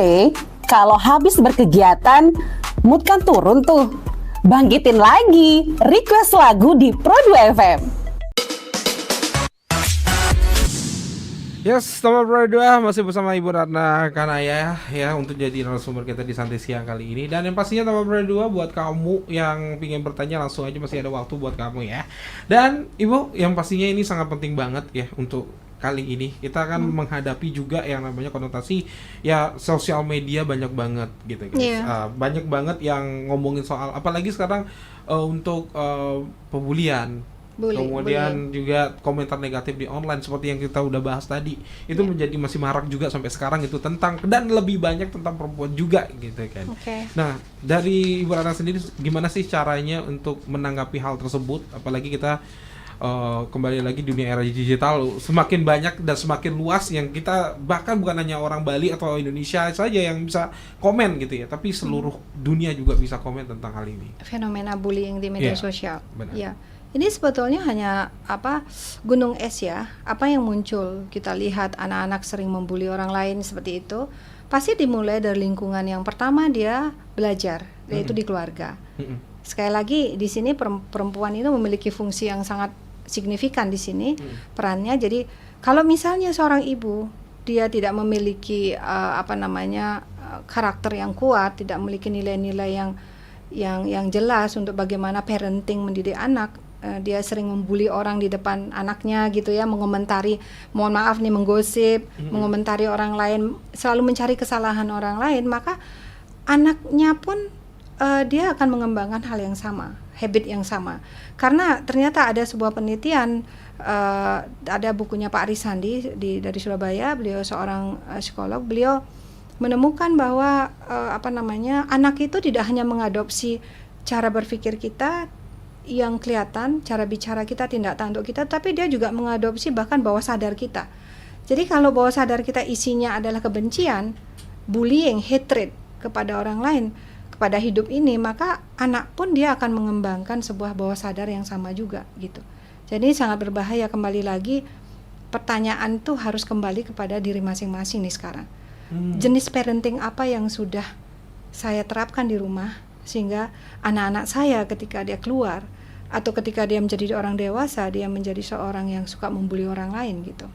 kalau habis berkegiatan, mood kan turun tuh. Bangkitin lagi, request lagu di Pro 2 FM. Yes, teman Pro 2 masih bersama Ibu Ratna Kanaya ya untuk jadi narasumber kita di Santai Siang kali ini. Dan yang pastinya teman Pro 2 buat kamu yang ingin bertanya langsung aja masih ada waktu buat kamu ya. Dan Ibu yang pastinya ini sangat penting banget ya untuk kali ini kita akan menghadapi juga yang namanya konotasi ya sosial media banyak banget gitu guys. Banyak banget yang ngomongin soal apalagi sekarang untuk pembulian. Kemudian juga komentar negatif di online seperti yang kita udah bahas tadi itu menjadi masih marak juga sampai sekarang itu tentang dan lebih banyak tentang perempuan juga gitu kan. Nah dari Ibu Ratna sendiri gimana sih caranya untuk menanggapi hal tersebut apalagi kita kembali lagi dunia era digital semakin banyak dan semakin luas yang kita bahkan bukan hanya orang Bali atau Indonesia saja yang bisa komen gitu ya tapi seluruh dunia juga bisa komen tentang hal ini. Fenomena bullying di media sosial. Benar. Ya. Ini sebetulnya hanya gunung es ya. Apa yang muncul kita lihat anak-anak sering membuli orang lain seperti itu. Pasti dimulai dari lingkungan yang pertama dia belajar, yaitu di keluarga. Sekali lagi di sini perempuan itu memiliki fungsi yang sangat signifikan di sini perannya. Jadi kalau misalnya seorang ibu dia tidak memiliki karakter yang kuat, tidak memiliki nilai-nilai yang jelas untuk bagaimana parenting mendidik anak. Dia sering membuli orang di depan anaknya gitu ya, mengomentari, mohon maaf nih, menggosip, mengomentari orang lain, selalu mencari kesalahan orang lain, maka anaknya pun dia akan mengembangkan hal yang sama, habit yang sama. Karena ternyata ada sebuah penelitian, ada bukunya Pak Arisandi dari Surabaya, beliau seorang psikolog, beliau menemukan bahwa anak itu tidak hanya mengadopsi cara berpikir kita yang kelihatan, cara bicara kita, tindak tanduk kita, tapi dia juga mengadopsi bahkan bawah sadar kita. Jadi kalau bawah sadar kita isinya adalah kebencian, bullying, hatred kepada orang lain, kepada hidup ini, maka anak pun dia akan mengembangkan sebuah bawah sadar yang sama juga gitu. Jadi sangat berbahaya. Kembali lagi, pertanyaan tuh harus kembali kepada diri masing-masing nih sekarang. Jenis parenting apa yang sudah saya terapkan di rumah sehingga anak-anak saya ketika dia keluar atau ketika dia menjadi orang dewasa, dia menjadi seorang yang suka membuli orang lain gitu.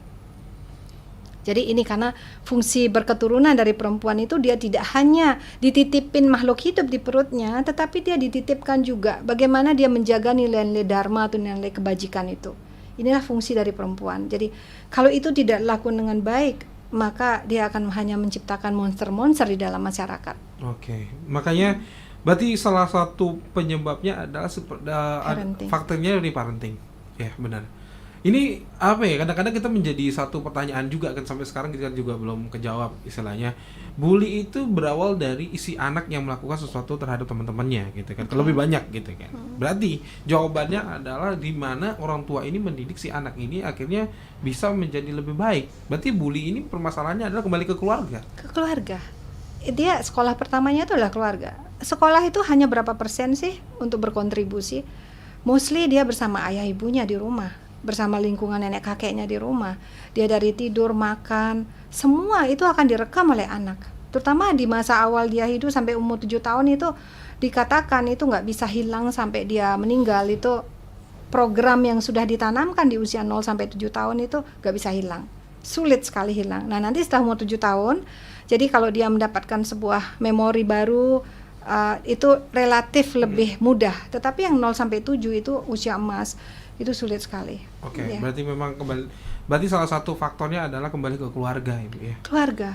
Jadi ini karena fungsi berketurunan dari perempuan itu, dia tidak hanya dititipin makhluk hidup di perutnya, tetapi dia dititipkan juga bagaimana dia menjaga nilai-nilai dharma atau nilai kebajikan itu. Inilah fungsi dari perempuan. Jadi kalau itu tidak dilakukan dengan baik, maka dia akan hanya menciptakan monster-monster di dalam masyarakat. Oke, makanya berarti salah satu penyebabnya adalah faktornya dari parenting. Ya, benar. Ini apa ya, kadang-kadang kita menjadi satu pertanyaan juga kan, sampai sekarang kita juga belum kejawab istilahnya. Bully itu berawal dari isi anak yang melakukan sesuatu terhadap teman-temannya gitu kan, lebih banyak gitu kan. Berarti jawabannya adalah di mana orang tua ini mendidik si anak ini akhirnya bisa menjadi lebih baik. Berarti bully ini permasalahannya adalah kembali ke keluarga. Ke keluarga. Dia sekolah pertamanya itu adalah keluarga. Sekolah itu hanya berapa persen sih untuk berkontribusi? Mostly dia bersama ayah ibunya di rumah, bersama lingkungan nenek kakeknya di rumah. Dia dari tidur, makan, semua itu akan direkam oleh anak. Terutama di masa awal dia hidup sampai umur 7 tahun itu dikatakan itu nggak bisa hilang sampai dia meninggal. Itu program yang sudah ditanamkan di usia 0 sampai 7 tahun itu nggak bisa hilang. Sulit sekali hilang. Nah nanti setelah umur 7 tahun, jadi kalau dia mendapatkan sebuah memori baru, itu relatif lebih mudah. Tetapi yang 0 sampai 7 itu usia emas, itu sulit sekali. Oke, berarti memang berarti salah satu faktornya adalah kembali ke keluarga, Ibu ya. Keluarga.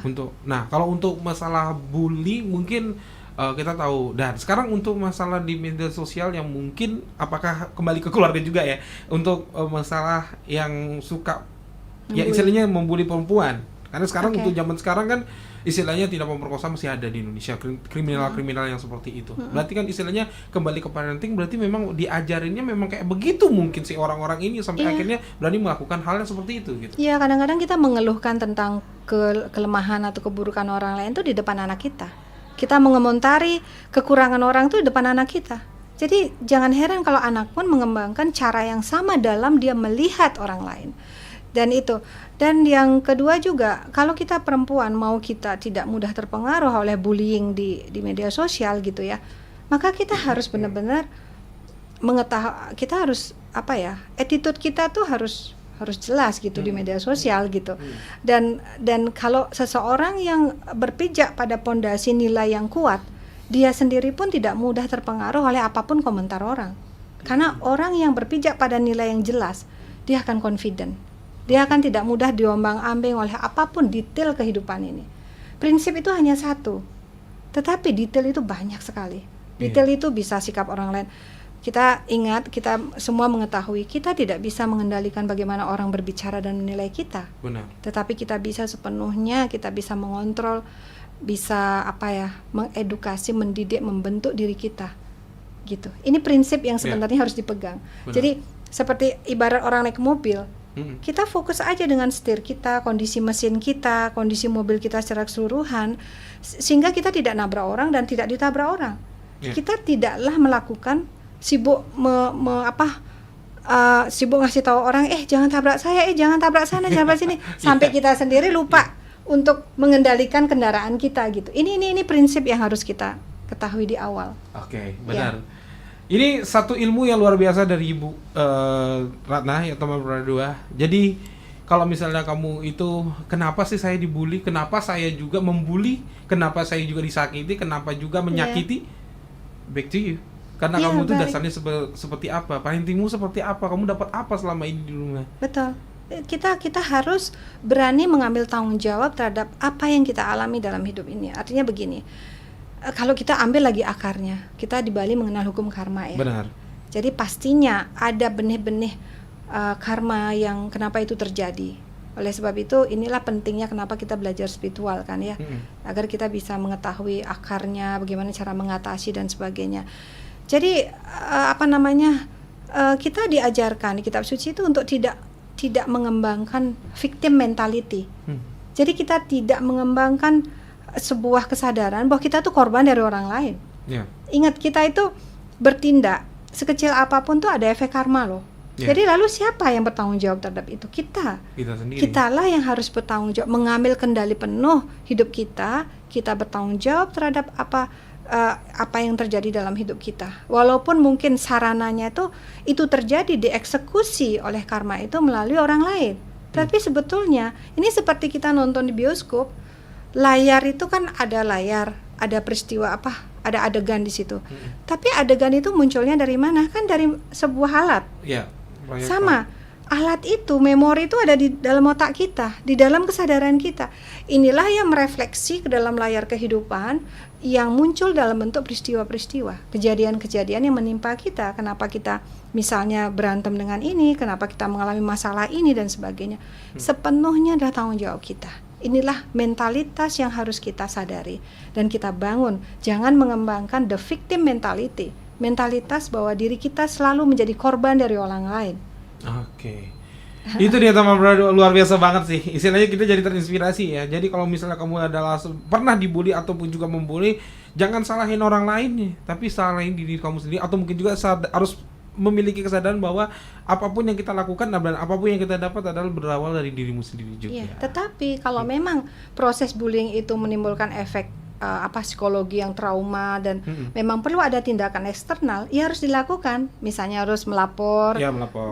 Kalau untuk masalah bully mungkin kita tahu, dan sekarang untuk masalah di media sosial yang mungkin apakah kembali ke keluarga juga ya, untuk masalah yang suka ya istilahnya membuli perempuan. Karena sekarang untuk zaman sekarang kan istilahnya tidak memperkosa masih ada di Indonesia, kriminal-kriminal yang seperti itu. Berarti kan istilahnya kembali ke parenting, berarti memang diajarinnya memang kayak begitu mungkin si orang-orang ini sampai akhirnya berani melakukan hal yang seperti itu gitu. Iya, kadang-kadang kita mengeluhkan tentang kelemahan atau keburukan orang lain itu di depan anak kita. Kita mengomentari kekurangan orang itu di depan anak kita. Jadi jangan heran kalau anak pun mengembangkan cara yang sama dalam dia melihat orang lain. Dan yang kedua juga, kalau kita perempuan mau kita tidak mudah terpengaruh oleh bullying di media sosial gitu ya, maka kita harus benar-benar mengetahui, kita harus attitude kita tuh harus jelas gitu di media sosial gitu. Dan kalau seseorang yang berpijak pada pondasi nilai yang kuat, dia sendiri pun tidak mudah terpengaruh oleh apapun komentar orang. Karena orang yang berpijak pada nilai yang jelas, dia akan confident. Dia akan tidak mudah diombang-ambing oleh apapun detail kehidupan ini. Prinsip itu hanya satu, tetapi detail itu banyak sekali. Detail itu bisa sikap orang lain. Kita ingat, kita semua mengetahui, kita tidak bisa mengendalikan bagaimana orang berbicara dan menilai kita. Benar. Tetapi kita bisa sepenuhnya, kita bisa mengontrol, bisa mengedukasi, mendidik, membentuk diri kita. Gitu. Ini prinsip yang sebenarnya harus dipegang. Benar. Jadi seperti ibarat orang naik mobil. Kita fokus aja dengan setir kita, kondisi mesin kita, kondisi mobil kita secara keseluruhan, sehingga kita tidak nabrak orang dan tidak ditabrak orang. Kita tidaklah melakukan sibuk sibuk ngasih tahu orang, jangan tabrak saya, jangan tabrak sana, jangan tabrak sini, sampai kita sendiri lupa untuk mengendalikan kendaraan kita gitu. Ini prinsip yang harus kita ketahui di awal. Oke, benar. Ini satu ilmu yang luar biasa dari Ibu Ratna ya, teman berdua. Jadi kalau misalnya kamu itu, kenapa sih saya dibully, kenapa saya juga membuli, kenapa saya juga disakiti, kenapa juga menyakiti, back to you. Karena kamu itu dasarnya seperti apa, parentingmu seperti apa, kamu dapat apa selama ini di rumah. Betul. Kita harus berani mengambil tanggung jawab terhadap apa yang kita alami dalam hidup ini. Artinya begini, kalau kita ambil lagi akarnya, kita di Bali mengenal hukum karma ya. Benar. Jadi pastinya ada benih-benih karma yang kenapa itu terjadi. Oleh sebab itu inilah pentingnya kenapa kita belajar spiritual kan ya, agar kita bisa mengetahui akarnya, bagaimana cara mengatasi dan sebagainya. Jadi kita diajarkan di kitab suci itu untuk tidak mengembangkan victim mentality. Jadi kita tidak mengembangkan sebuah kesadaran bahwa kita tuh korban dari orang lain. Ingat, kita itu bertindak sekecil apapun tuh ada efek karma loh. Jadi lalu siapa yang bertanggung jawab terhadap itu? Kita sendiri. Kitalah yang harus bertanggung jawab, mengambil kendali penuh hidup kita. Kita bertanggung jawab terhadap apa yang terjadi dalam hidup kita. Walaupun mungkin sarananya itu terjadi dieksekusi oleh karma itu melalui orang lain. Tapi sebetulnya ini seperti kita nonton di bioskop. Layar itu kan ada layar, ada peristiwa ada adegan di situ. Tapi adegan itu munculnya dari mana? Kan dari sebuah alat. Sama, alat itu, memori itu ada di dalam otak kita, di dalam kesadaran kita. Inilah yang merefleksi ke dalam layar kehidupan yang muncul dalam bentuk peristiwa-peristiwa, kejadian-kejadian yang menimpa kita. Kenapa kita misalnya berantem dengan ini, kenapa kita mengalami masalah ini dan sebagainya. Sepenuhnya adalah tanggung jawab kita. Inilah mentalitas yang harus kita sadari dan kita bangun. Jangan mengembangkan the victim mentality. Mentalitas bahwa diri kita selalu menjadi korban dari orang lain. Oke. Itu dia teman bro, luar biasa banget sih. Istilahnya kita jadi terinspirasi ya. Jadi kalau misalnya kamu adalah pernah dibully ataupun juga membuli, jangan salahin orang lain nih, tapi salahin diri kamu sendiri. Atau mungkin juga harus memiliki kesadaran bahwa apapun yang kita lakukan dan apapun yang kita dapat adalah berawal dari dirimu sendiri juga. Tetapi kalau memang proses bullying itu menimbulkan efek psikologi yang trauma dan memang perlu ada tindakan eksternal, ya harus dilakukan. Misalnya harus melapor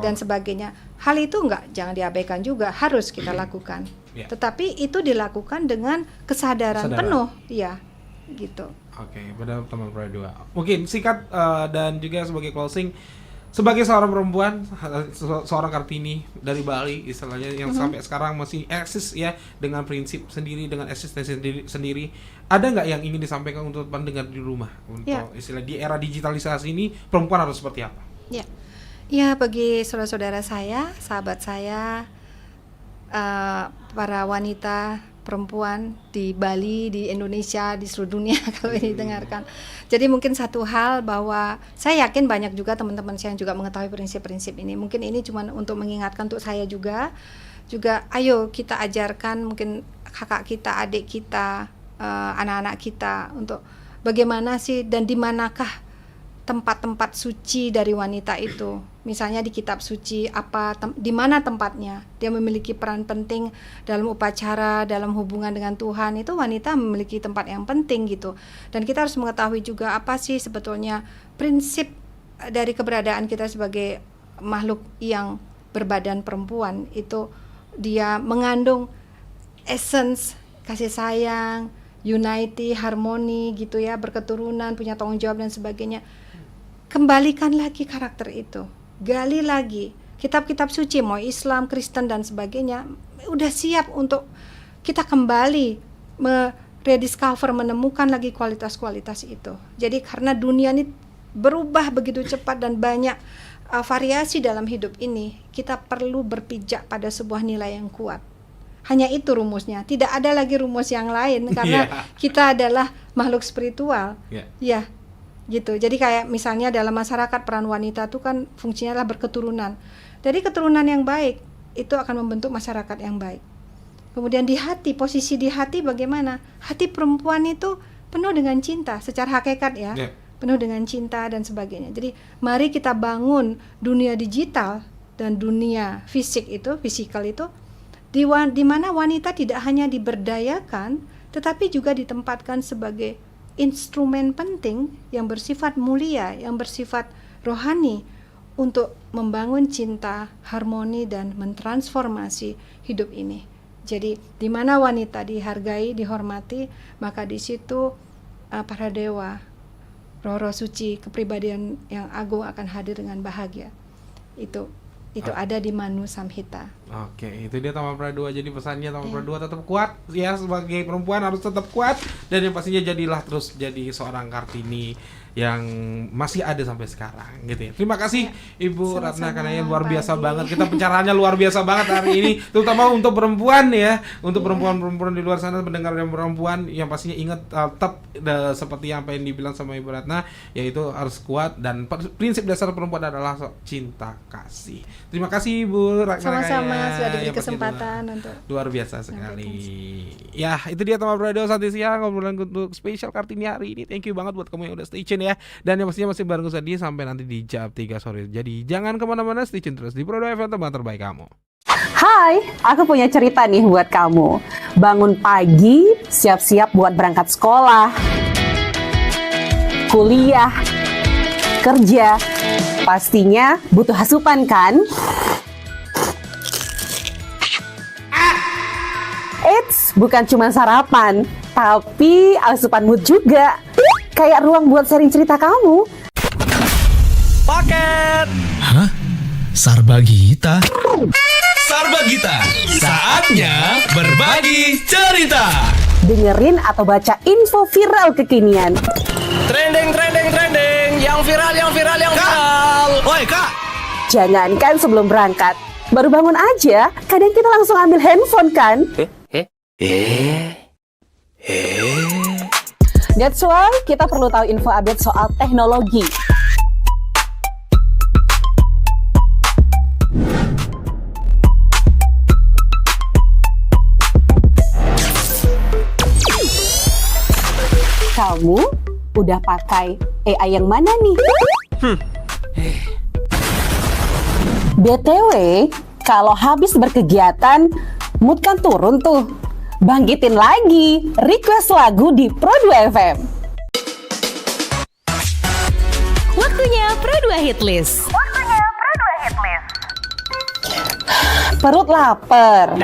dan sebagainya. Hal itu jangan diabaikan juga, harus kita lakukan. Tetapi itu dilakukan dengan kesadaran penuh, ya, gitu. Oke, benar teman Pro 2. Mungkin singkat dan juga sebagai closing, sebagai seorang perempuan, seorang Kartini dari Bali istilahnya yang sampai sekarang masih eksis ya dengan prinsip sendiri, dengan eksistensi sendiri. Ada nggak yang ingin disampaikan untuk pendengar di rumah untuk istilah di era digitalisasi ini perempuan harus seperti apa? Ya bagi saudara-saudara saya, sahabat saya, para wanita perempuan di Bali, di Indonesia, di seluruh dunia kalau ini dengarkan. Jadi mungkin satu hal bahwa saya yakin banyak juga teman-teman saya yang juga mengetahui prinsip-prinsip ini. Mungkin ini cuma untuk mengingatkan untuk saya juga ayo kita ajarkan mungkin kakak kita, adik kita, anak-anak kita untuk bagaimana sih dan di manakah tempat-tempat suci dari wanita itu. Misalnya di kitab suci di mana tempatnya. Dia memiliki peran penting dalam upacara, dalam hubungan dengan Tuhan. Itu wanita memiliki tempat yang penting gitu. Dan kita harus mengetahui juga apa sih sebetulnya prinsip dari keberadaan kita sebagai makhluk yang berbadan perempuan. Itu dia mengandung essence kasih sayang, unity, harmoni gitu ya, berketurunan, punya tanggung jawab dan sebagainya. Kembalikan lagi karakter itu. Gali lagi kitab-kitab suci, mau Islam, Kristen dan sebagainya, udah siap untuk kita kembali rediscover, menemukan lagi kualitas-kualitas itu. Jadi karena dunia ini berubah begitu cepat dan banyak variasi dalam hidup ini, kita perlu berpijak pada sebuah nilai yang kuat. Hanya itu rumusnya, tidak ada lagi rumus yang lain karena kita adalah makhluk spiritual. Ya. Gitu. Jadi kayak misalnya dalam masyarakat peran wanita itu kan fungsinya adalah berketurunan. Jadi keturunan yang baik itu akan membentuk masyarakat yang baik. Kemudian di hati, posisi di hati bagaimana? Hati perempuan itu penuh dengan cinta secara hakikat ya. Penuh dengan cinta dan sebagainya. Jadi mari kita bangun dunia digital dan dunia fisikal itu di mana wanita tidak hanya diberdayakan tetapi juga ditempatkan sebagai instrumen penting yang bersifat mulia, yang bersifat rohani untuk membangun cinta, harmoni dan mentransformasi hidup ini. Jadi di mana wanita dihargai, dihormati, maka di situ para dewa, roh-roh suci, kepribadian yang agung akan hadir dengan bahagia. Itu ada di Manu Samhita. Oke, itu dia Tama Pradua. Jadi pesannya Tama Pradua tetap kuat ya, sebagai perempuan harus tetap kuat, dan yang pastinya jadilah terus jadi seorang Kartini yang masih ada sampai sekarang gitu ya. Terima kasih Ibu Ratna karena luar biasa banget. Kita pencerahannya luar biasa banget hari ini, terutama untuk perempuan ya, untuk perempuan-perempuan di luar sana, pendengar yang perempuan yang pastinya ingat tetap seperti apa yang dibilang sama Ibu Ratna, yaitu harus kuat dan prinsip dasar perempuan adalah cinta kasih. Terima kasih Ibu Ratna. Sama-sama sudah diberi kesempatan untuk luar biasa sekali. Ya, itu dia Tama Pradua Santai Siang, ngobrolan untuk spesial Kartini hari ini. Thank you banget buat kamu yang udah stay tune ya. Dan yang pastinya masih bareng Sadi sampai nanti di jam 3 sore. Jadi jangan kemana-mana, stay tune terus di Pradua FM, teman terbaik kamu. Hai, aku punya cerita nih buat kamu. Bangun pagi, siap-siap buat berangkat sekolah, kuliah, kerja. Pastinya butuh asupan kan? Eits, bukan cuma sarapan, tapi asupan mood juga. Kayak ruang buat sharing cerita kamu. Paket Hah? Sarbagita? Sarbagita, saatnya berbagi cerita. Dengerin atau baca info viral kekinian. Trending, yang viral. Woi Kak, Jangankan sebelum berangkat, baru bangun aja, kadang kita langsung ambil handphone kan? That's why kita perlu tahu info update soal teknologi. Kamu udah pakai AI yang mana nih? BTW, kalau habis berkegiatan, mood kan turun tuh. Bangkitin lagi, request lagu di Pro2 FM. Waktunya Pro2 Hitlist. Perut lapar.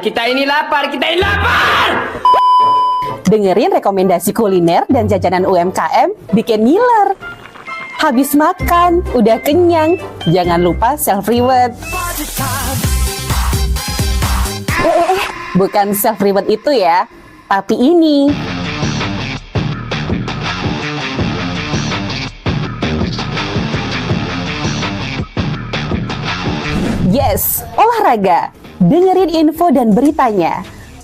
Kita ini lapar. Dengerin rekomendasi kuliner dan jajanan UMKM bikin ngiler. Habis makan, udah kenyang, jangan lupa self-reward. Bukan self-reward itu ya, tapi ini. Yes, olahraga. Dengerin info dan beritanya.